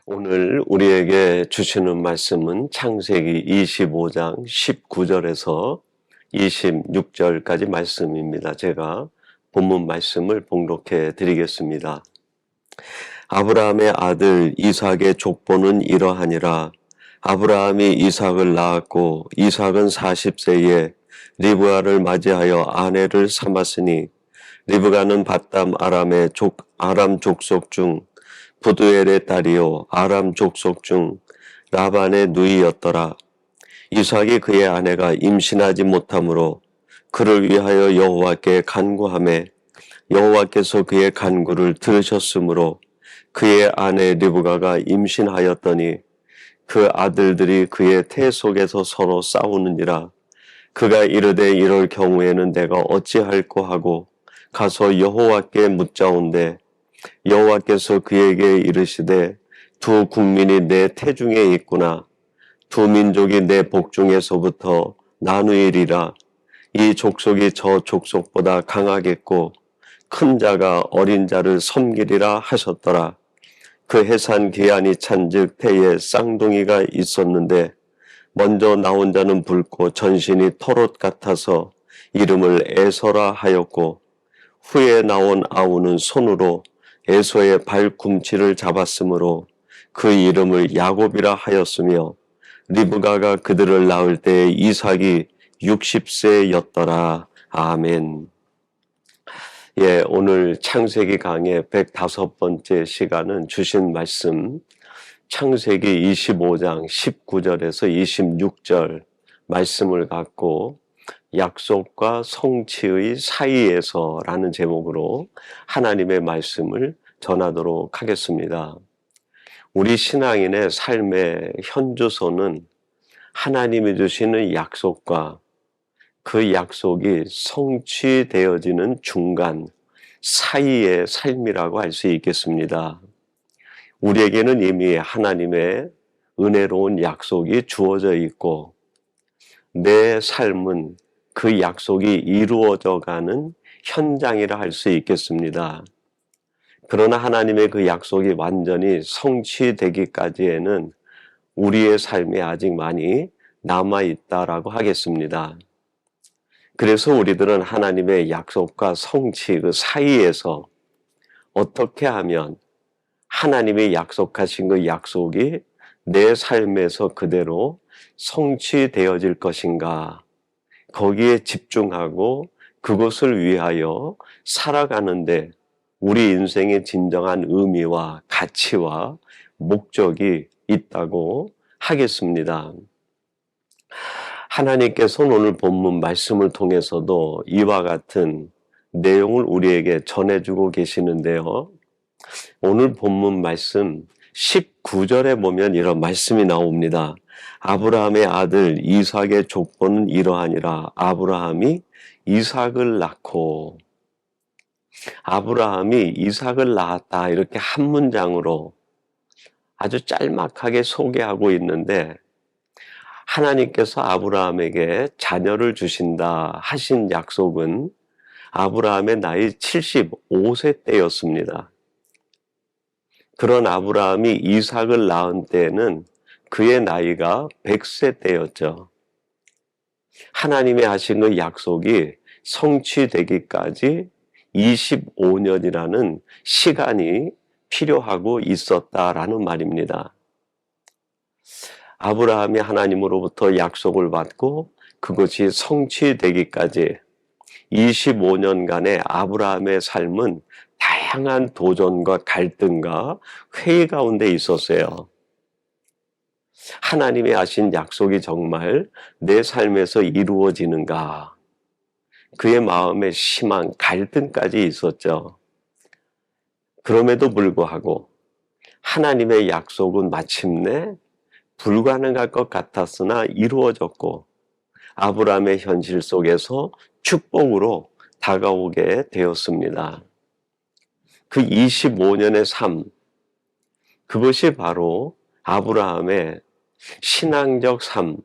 오늘 우리에게 주시는 말씀은 창세기 25장 19절에서 26절까지 말씀입니다. 제가 본문 말씀을 봉독해 드리겠습니다. 아브라함의 아들 이삭의 족보는 이러하니라. 아브라함이 이삭을 낳았고 이삭은 40세에 리브가를 맞이하여 아내를 삼았으니 리브가는 밧담 아람 족속 중 부두엘의 딸이요 아람 족속 중 라반의 누이였더라. 이삭이 그의 아내가 임신하지 못하므로 그를 위하여 여호와께 간구하매 여호와께서 그의 간구를 들으셨으므로 그의 아내 리브가가 임신하였더니 그 아들들이 그의 태 속에서 서로 싸우느니라. 그가 이르되 이럴 경우에는 내가 어찌할꼬 하고 가서 여호와께 묻자온대 여호와께서 그에게 이르시되 두 국민이 내 태중에 있구나. 두 민족이 내 복중에서부터 나누이리라. 이 족속이 저 족속보다 강하겠고 큰 자가 어린 자를 섬기리라 하셨더라. 그 해산 기한이 찬즉 태에 쌍둥이가 있었는데 먼저 나온 자는 붉고 전신이 털옷 같아서 이름을 에서라 하였고 후에 나온 아우는 손으로 에서의 발꿈치를 잡았으므로 그 이름을 야곱이라 하였으며 리브가가 그들을 낳을 때에 이삭이 60세였더라. 아멘. 오늘 창세기 강의 105번째 시간은 주신 말씀 창세기 25장 19절에서 26절 말씀을 갖고 약속과 성취의 사이에서라는 제목으로 하나님의 말씀을 전하도록 하겠습니다. 우리 신앙인의 삶의 현주소는 하나님이 주시는 약속과 그 약속이 성취되어지는 중간 사이의 삶이라고 할 수 있겠습니다. 우리에게는 이미 하나님의 은혜로운 약속이 주어져 있고 내 삶은 그 약속이 이루어져 가는 현장이라 할 수 있겠습니다. 그러나 하나님의 그 약속이 완전히 성취되기까지에는 우리의 삶이 아직 많이 남아있다라고 하겠습니다. 그래서 우리들은 하나님의 약속과 성취 그 사이에서 어떻게 하면 하나님이 약속하신 그 약속이 내 삶에서 그대로 성취되어질 것인가, 거기에 집중하고 그것을 위하여 살아가는데 우리 인생의 진정한 의미와 가치와 목적이 있다고 하겠습니다. 하나님께서는 오늘 본문 말씀을 통해서도 이와 같은 내용을 우리에게 전해주고 계시는데요. 오늘 본문 말씀 19절에 보면 이런 말씀이 나옵니다. 아브라함의 아들 이삭의 족보는 이러하니라. 아브라함이 이삭을 낳고 아브라함이 이삭을 낳았다 이렇게 한 문장으로 아주 짤막하게 소개하고 있는데 하나님께서 아브라함에게 자녀를 주신다 하신 약속은 아브라함의 나이 75세 때였습니다. 그런 아브라함이 이삭을 낳은 때에는 그의 나이가 100세 때였죠. 하나님이 하신 그 약속이 성취되기까지 25년이라는 시간이 필요하고 있었다라는 말입니다. 아브라함이 하나님으로부터 약속을 받고 그것이 성취되기까지 25년간의 아브라함의 삶은 다양한 도전과 갈등과 회의 가운데 있었어요. 하나님이 하신 약속이 정말 내 삶에서 이루어지는가? 그의 마음에 심한 갈등까지 있었죠. 그럼에도 불구하고 하나님의 약속은 마침내 불가능할 것 같았으나 이루어졌고 아브라함의 현실 속에서 축복으로 다가오게 되었습니다. 그 25년의 삶, 그것이 바로 아브라함의 신앙적 삶,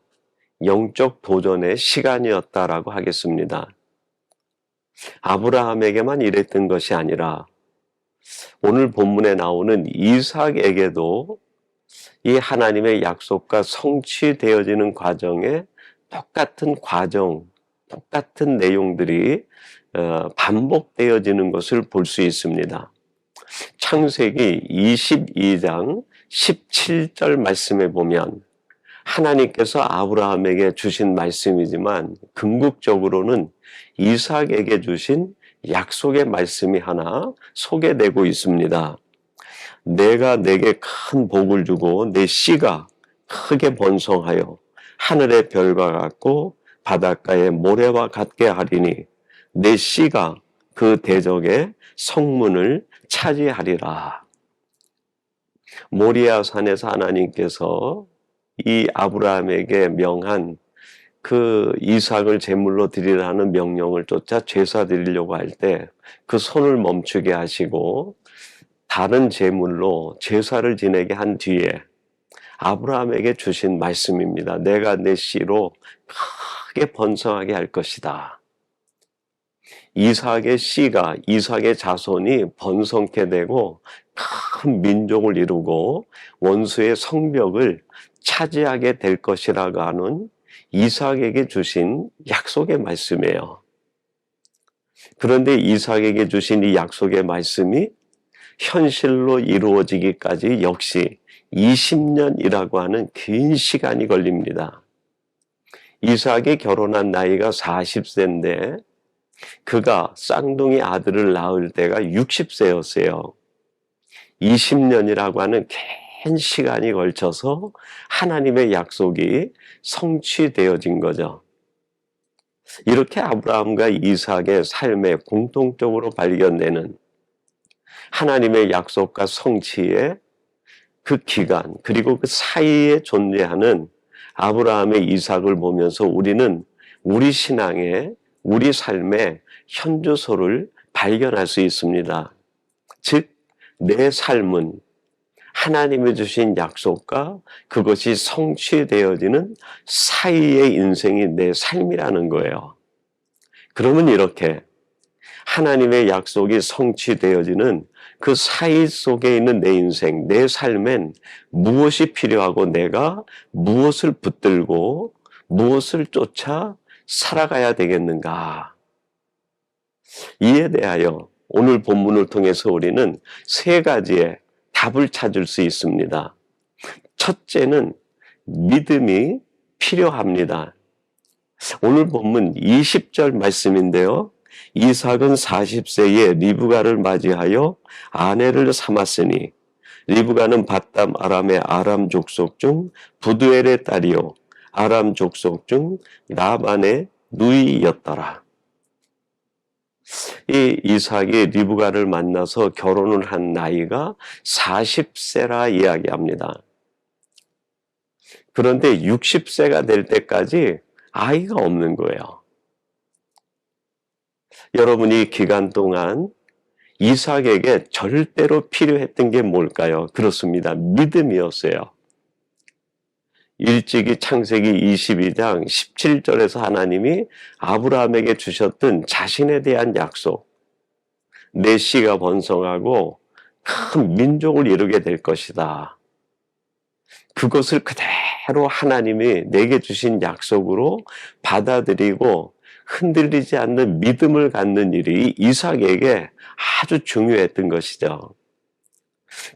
영적 도전의 시간이었다라고 하겠습니다. 아브라함에게만 이랬던 것이 아니라 오늘 본문에 나오는 이삭에게도 이 하나님의 약속과 성취되어지는 과정에 똑같은 과정, 똑같은 내용들이 반복되어지는 것을 볼 수 있습니다. 창세기 22장 17절 말씀에 보면 하나님께서 아브라함에게 주신 말씀이지만 궁극적으로는 이삭에게 주신 약속의 말씀이 하나 소개되고 있습니다. 내가 내게 큰 복을 주고 내 씨가 크게 번성하여 하늘의 별과 같고 바닷가의 모래와 같게 하리니 내 씨가 그 대적의 성문을 차지하리라. 모리아 산에서 하나님께서 이 아브라함에게 명한 그 이삭을 제물로 드리라는 명령을 쫓아 제사 드리려고 할 때 그 손을 멈추게 하시고 다른 제물로 제사를 지내게 한 뒤에 아브라함에게 주신 말씀입니다. 내가 내 씨로 크게 번성하게 할 것이다. 이삭의 씨가, 이삭의 자손이 번성케 되고 큰 민족을 이루고 원수의 성벽을 차지하게 될 것이라고 하는 이삭에게 주신 약속의 말씀이에요. 그런데 이삭에게 주신 이 약속의 말씀이 현실로 이루어지기까지 역시 20년이라고 하는 긴 시간이 걸립니다. 이삭이 결혼한 나이가 40세인데 그가 쌍둥이 아들을 낳을 때가 60세였어요. 20년이라고 하는 긴 시간이 걸쳐서 하나님의 약속이 성취되어진 거죠. 이렇게 아브라함과 이삭의 삶에 공통적으로 발견되는 하나님의 약속과 성취의 그 기간, 그리고 그 사이에 존재하는 아브라함의 이삭을 보면서 우리는 우리 신앙의, 우리 삶의 현주소를 발견할 수 있습니다. 즉, 내 삶은 하나님이 주신 약속과 그것이 성취되어지는 사이의 인생이 내 삶이라는 거예요. 그러면 이렇게 하나님의 약속이 성취되어지는 그 사이 속에 있는 내 인생, 내 삶엔 무엇이 필요하고 내가 무엇을 붙들고 무엇을 쫓아 살아가야 되겠는가? 이에 대하여 오늘 본문을 통해서 우리는 세 가지의 답을 찾을 수 있습니다. 첫째는 믿음이 필요합니다. 오늘 본문 20절 말씀인데요. 이삭은 40세에 리브가를 맞이하여 아내를 삼았으니 리브가는 바담 아람의 아람 족속 중 부두엘의 딸이요 아람 족속 중 라반의 누이였더라. 이 이삭이 리브가를 만나서 결혼을 한 나이가 40세라 이야기합니다. 그런데 60세가 될 때까지 아이가 없는 거예요. 여러분이 기간 동안 이삭에게 절대로 필요했던 게 뭘까요? 그렇습니다. 믿음이었어요. 일찍이 창세기 22장 17절에서 하나님이 아브라함에게 주셨던 자신에 대한 약속, 내 씨가 번성하고 큰 민족을 이루게 될 것이다. 그것을 그대로 하나님이 내게 주신 약속으로 받아들이고 흔들리지 않는 믿음을 갖는 일이 이삭에게 아주 중요했던 것이죠.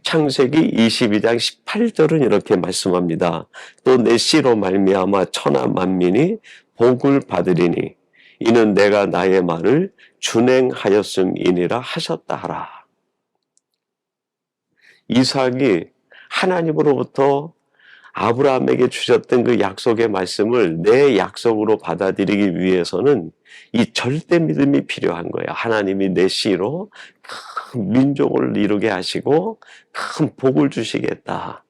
창세기 22장 18절은 이렇게 말씀합니다. 또 내 씨로 말미암아 천하 만민이 복을 받으리니 이는 내가 나의 말을 준행하였음이니라 하셨다 하라. 이삭이 하나님으로부터 아브라함에게 주셨던 그 약속의 말씀을 내 약속으로 받아들이기 위해서는 이 절대 믿음이 필요한 거예요. 하나님이 내 씨로 큰 민족을 이루게 하시고 큰 복을 주시겠다.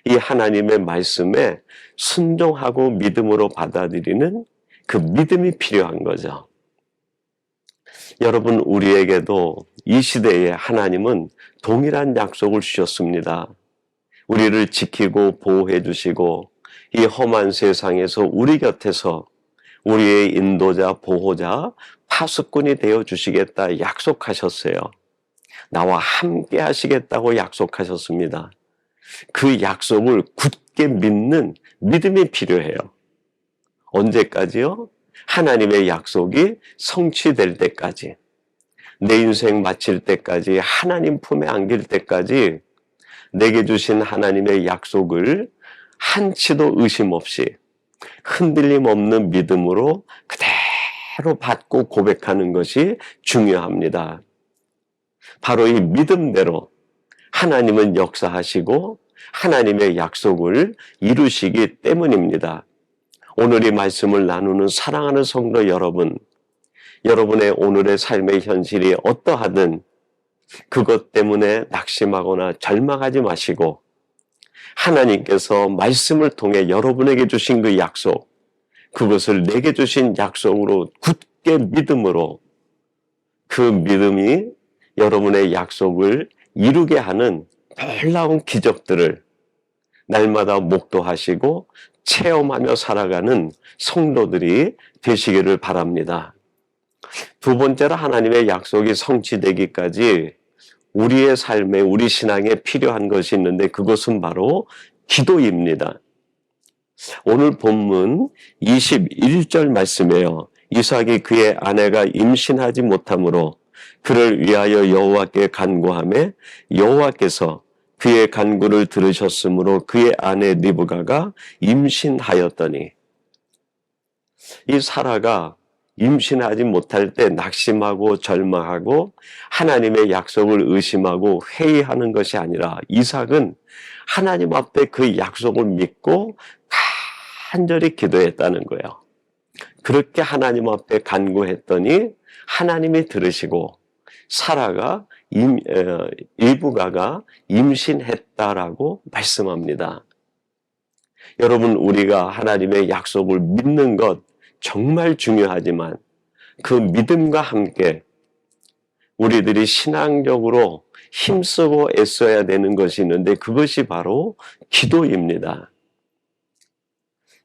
이 하나님의 말씀에 순종하고 믿음으로 받아들이는 그 믿음이 필요한 거죠. 여러분, 우리에게도 이 시대에 하나님은 동일한 약속을 주셨습니다. 우리를 지키고 보호해 주시고 이 험한 세상에서 우리 곁에서 우리의 인도자, 보호자, 파수꾼이 되어 주시겠다 약속하셨어요. 나와 함께 하시겠다고 약속하셨습니다. 그 약속을 굳게 믿는 믿음이 필요해요. 언제까지요? 하나님의 약속이 성취될 때까지, 내 인생 마칠 때까지, 하나님 품에 안길 때까지 내게 주신 하나님의 약속을 한치도 의심 없이 흔들림 없는 믿음으로 그대로 받고 고백하는 것이 중요합니다. 바로 이 믿음대로 하나님은 역사하시고 하나님의 약속을 이루시기 때문입니다. 오늘 이 말씀을 나누는 사랑하는 성도 여러분, 여러분의 오늘의 삶의 현실이 어떠하든 그것 때문에 낙심하거나 절망하지 마시고 하나님께서 말씀을 통해 여러분에게 주신 그 약속, 그것을 내게 주신 약속으로 굳게 믿음으로 그 믿음이 여러분의 약속을 이루게 하는 놀라운 기적들을 날마다 목도하시고 체험하며 살아가는 성도들이 되시기를 바랍니다. 두 번째로 하나님의 약속이 성취되기까지 우리의 삶에, 우리 신앙에 필요한 것이 있는데 그것은 바로 기도입니다. 오늘 본문 21절 말씀이에요. 이삭이 그의 아내가 임신하지 못하므로 그를 위하여 여호와께 간구하매 여호와께서 그의 간구를 들으셨으므로 그의 아내 리브가가 임신하였더니, 이 사라가 임신하지 못할 때 낙심하고 절망하고 하나님의 약속을 의심하고 회의하는 것이 아니라 이삭은 하나님 앞에 그 약속을 믿고 간절히 기도했다는 거예요. 그렇게 하나님 앞에 간구했더니 하나님이 들으시고 사라가 리브가가 임신했다라고 말씀합니다. 여러분, 우리가 하나님의 약속을 믿는 것 정말 중요하지만 그 믿음과 함께 우리들이 신앙적으로 힘쓰고 애써야 되는 것이 있는데 그것이 바로 기도입니다.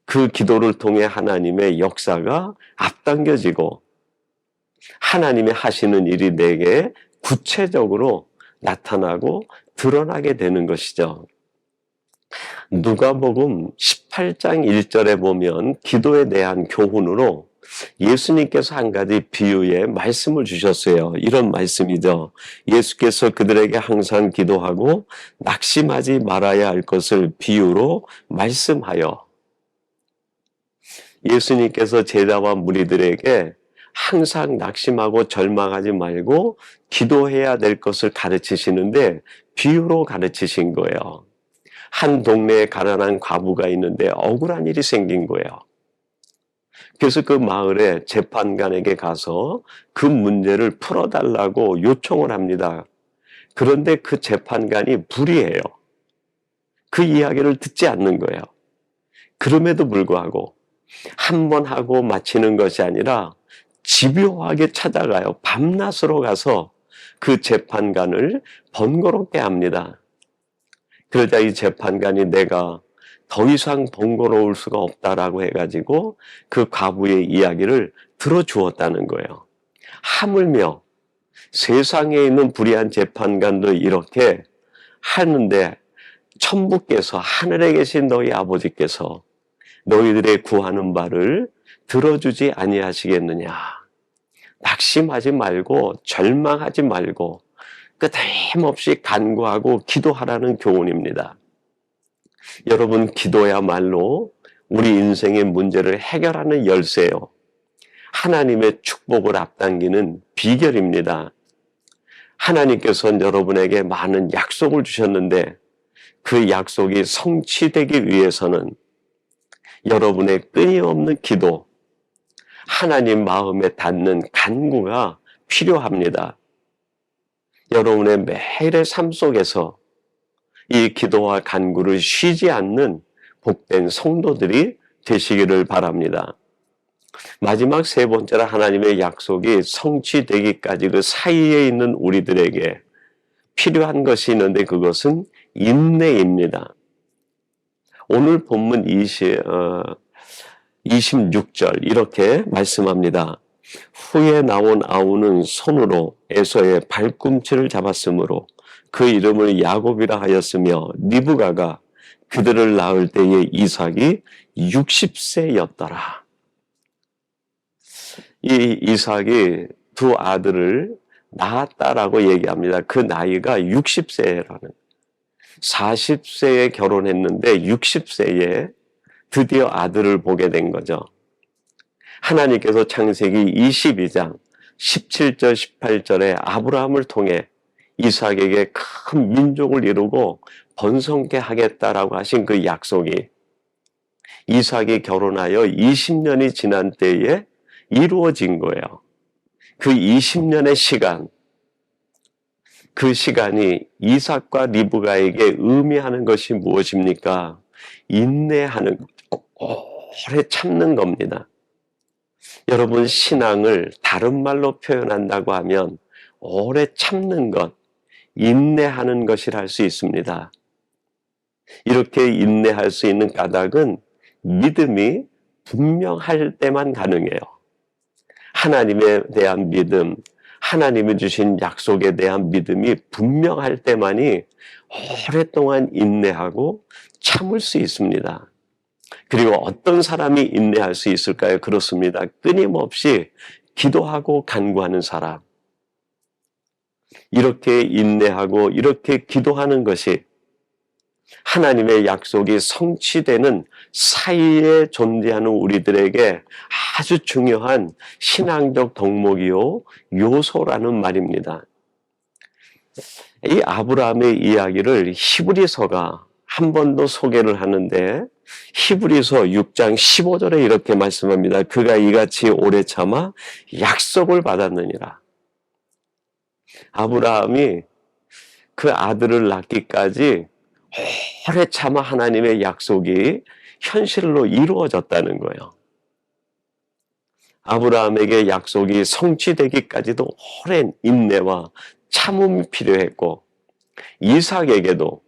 그 기도를 통해 하나님의 역사가 앞당겨지고 하나님이 하시는 일이 내게 구체적으로 나타나고 드러나게 되는 것이죠. 누가복음 18장 1절에 보면 기도에 대한 교훈으로 예수님께서 한 가지 비유의 말씀을 주셨어요. 이런 말씀이죠. 예수께서 그들에게 항상 기도하고 낙심하지 말아야 할 것을 비유로 말씀하여, 예수님께서 제자와 무리들에게 항상 낙심하고 절망하지 말고 기도해야 될 것을 가르치시는데 비유로 가르치신 거예요. 한 동네에 가난한 과부가 있는데 억울한 일이 생긴 거예요. 그래서 그 마을의 재판관에게 가서 그 문제를 풀어달라고 요청을 합니다. 그런데 그 재판관이 불의해요. 그 이야기를 듣지 않는 거예요. 그럼에도 불구하고 한 번 하고 마치는 것이 아니라 집요하게 찾아가요. 밤낮으로 가서 그 재판관을 번거롭게 합니다. 그러자 이 재판관이 내가 더 이상 번거로울 수가 없다라고 해가지고 그 과부의 이야기를 들어주었다는 거예요. 하물며 세상에 있는 불의한 재판관도 이렇게 하는데 천부께서, 하늘에 계신 너희 아버지께서 너희들의 구하는 바를 들어주지 아니하시겠느냐. 낙심하지 말고 절망하지 말고 끝임없이 간구하고 기도하라는 교훈입니다. 여러분, 기도야말로 우리 인생의 문제를 해결하는 열쇠요. 하나님의 축복을 앞당기는 비결입니다. 하나님께서는 여러분에게 많은 약속을 주셨는데 그 약속이 성취되기 위해서는 여러분의 끊임없는 기도, 하나님 마음에 닿는 간구가 필요합니다. 여러분의 매일의 삶 속에서 이 기도와 간구를 쉬지 않는 복된 성도들이 되시기를 바랍니다. 마지막 세 번째로 하나님의 약속이 성취되기까지 그 사이에 있는 우리들에게 필요한 것이 있는데 그것은 인내입니다. 오늘 본문 26절 이렇게 말씀합니다. 후에 나온 아우는 손으로 에서의 발꿈치를 잡았으므로 그 이름을 야곱이라 하였으며 리브가가 그들을 낳을 때에 이삭이 60세였더라. 이 이삭이 두 아들을 낳았다라고 얘기합니다. 그 나이가 60세라는. 40세에 결혼했는데 60세에 드디어 아들을 보게 된 거죠. 하나님께서 창세기 22장 17절 18절에 아브라함을 통해 이삭에게 큰 민족을 이루고 번성케 하겠다라고 하신 그 약속이 이삭이 결혼하여 20년이 지난 때에 이루어진 거예요. 그 20년의 시간, 그 시간이 이삭과 리브가에게 의미하는 것이 무엇입니까? 인내하는, 오래 참는 겁니다. 여러분, 신앙을 다른 말로 표현한다고 하면 오래 참는 것, 인내하는 것이라 할 수 있습니다. 이렇게 인내할 수 있는 까닭은 믿음이 분명할 때만 가능해요. 하나님에 대한 믿음, 하나님이 주신 약속에 대한 믿음이 분명할 때만이 오랫동안 인내하고 참을 수 있습니다. 그리고 어떤 사람이 인내할 수 있을까요? 그렇습니다. 끊임없이 기도하고 간구하는 사람. 이렇게 인내하고 이렇게 기도하는 것이 하나님의 약속이 성취되는 사이에 존재하는 우리들에게 아주 중요한 신앙적 덕목이요, 요소라는 말입니다. 이 아브라함의 이야기를 히브리서가 한 번 더 소개를 하는데 히브리서 6장 15절에 이렇게 말씀합니다. 그가 이같이 오래 참아 약속을 받았느니라. 아브라함이 그 아들을 낳기까지 오래 참아 하나님의 약속이 현실로 이루어졌다는 거예요. 아브라함에게 약속이 성취되기까지도 오랜 인내와 참음이 필요했고, 이삭에게도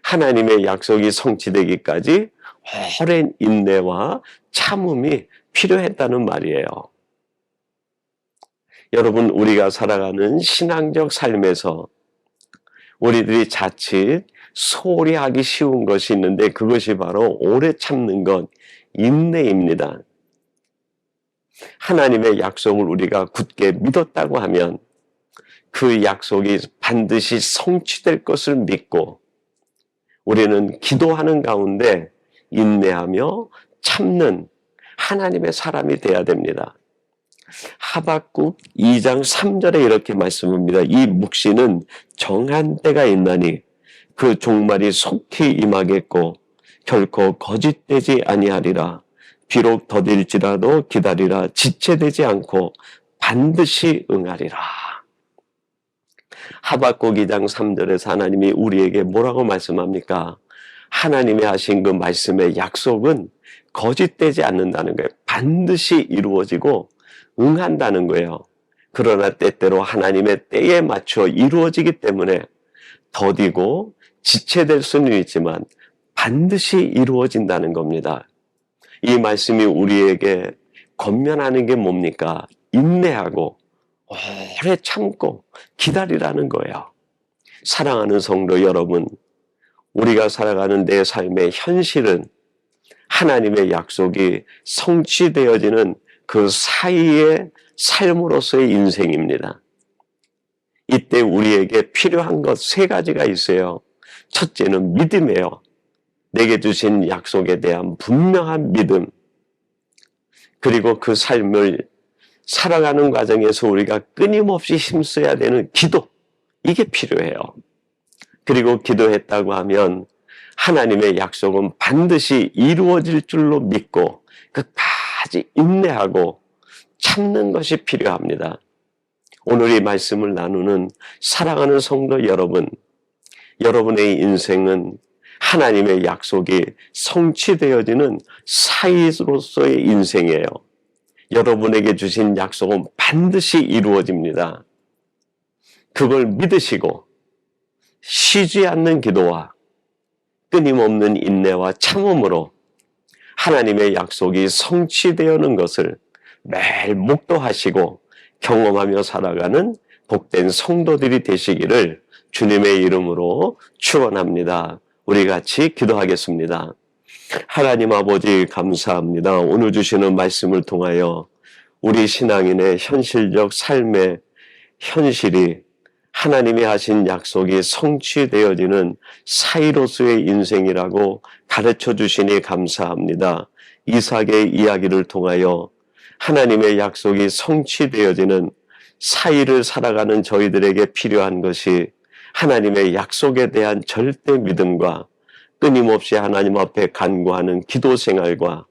하나님의 약속이 성취되기까지 오랜 인내와 참음이 필요했다는 말이에요. 여러분, 우리가 살아가는 신앙적 삶에서 우리들이 자칫 소홀히 하기 쉬운 것이 있는데 그것이 바로 오래 참는 것, 인내입니다. 하나님의 약속을 우리가 굳게 믿었다고 하면 그 약속이 반드시 성취될 것을 믿고 우리는 기도하는 가운데 인내하며 참는 하나님의 사람이 되어야 됩니다. 하박국 2장 3절에 이렇게 말씀합니다. 이 묵시는 정한 때가 있나니 그 종말이 속히 임하겠고 결코 거짓되지 아니하리라. 비록 더딜지라도 기다리라. 지체되지 않고 반드시 응하리라. 하박국 2장 3절에서 하나님이 우리에게 뭐라고 말씀합니까? 하나님이 하신 그 말씀의 약속은 거짓되지 않는다는 거예요. 반드시 이루어지고 응한다는 거예요. 그러나 때때로 하나님의 때에 맞춰 이루어지기 때문에 더디고 지체될 수는 있지만 반드시 이루어진다는 겁니다. 이 말씀이 우리에게 권면하는 게 뭡니까? 인내하고 오래 참고 기다리라는 거예요. 사랑하는 성도 여러분, 우리가 살아가는 내 삶의 현실은 하나님의 약속이 성취되어지는 그 사이의 삶으로서의 인생입니다. 이때 우리에게 필요한 것 세 가지가 있어요. 첫째는 믿음이에요. 내게 주신 약속에 대한 분명한 믿음. 그리고 그 삶을 살아가는 과정에서 우리가 끊임없이 힘써야 되는 기도. 이게 필요해요. 그리고 기도했다고 하면 하나님의 약속은 반드시 이루어질 줄로 믿고 끝까지 인내하고 참는 것이 필요합니다. 오늘 이 말씀을 나누는 사랑하는 성도 여러분, 여러분의 인생은 하나님의 약속이 성취되어지는 사이로서의 인생이에요. 여러분에게 주신 약속은 반드시 이루어집니다. 그걸 믿으시고 쉬지 않는 기도와 끊임없는 인내와 참음으로 하나님의 약속이 성취되어는 것을 매일 목도하시고 경험하며 살아가는 복된 성도들이 되시기를 주님의 이름으로 축원합니다. 우리 같이 기도하겠습니다. 하나님 아버지 감사합니다. 오늘 주시는 말씀을 통하여 우리 신앙인의 현실적 삶의 현실이 하나님이 하신 약속이 성취되어지는 사이로서의 인생이라고 가르쳐 주시니 감사합니다. 이삭의 이야기를 통하여 하나님의 약속이 성취되어지는 사이를 살아가는 저희들에게 필요한 것이 하나님의 약속에 대한 절대 믿음과 끊임없이 하나님 앞에 간구하는 기도 생활과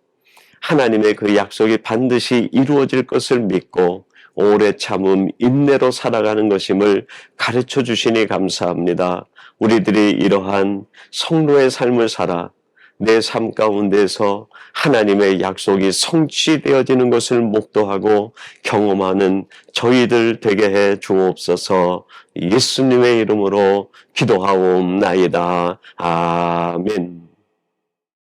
하나님의 그 약속이 반드시 이루어질 것을 믿고 오래 참음, 인내로 살아가는 것임을 가르쳐 주시니 감사합니다. 우리들이 이러한 성도의 삶을 살아 내 삶 가운데서 하나님의 약속이 성취되어지는 것을 목도하고 경험하는 저희들 되게 해 주옵소서. 예수님의 이름으로 기도하옵나이다. 아멘.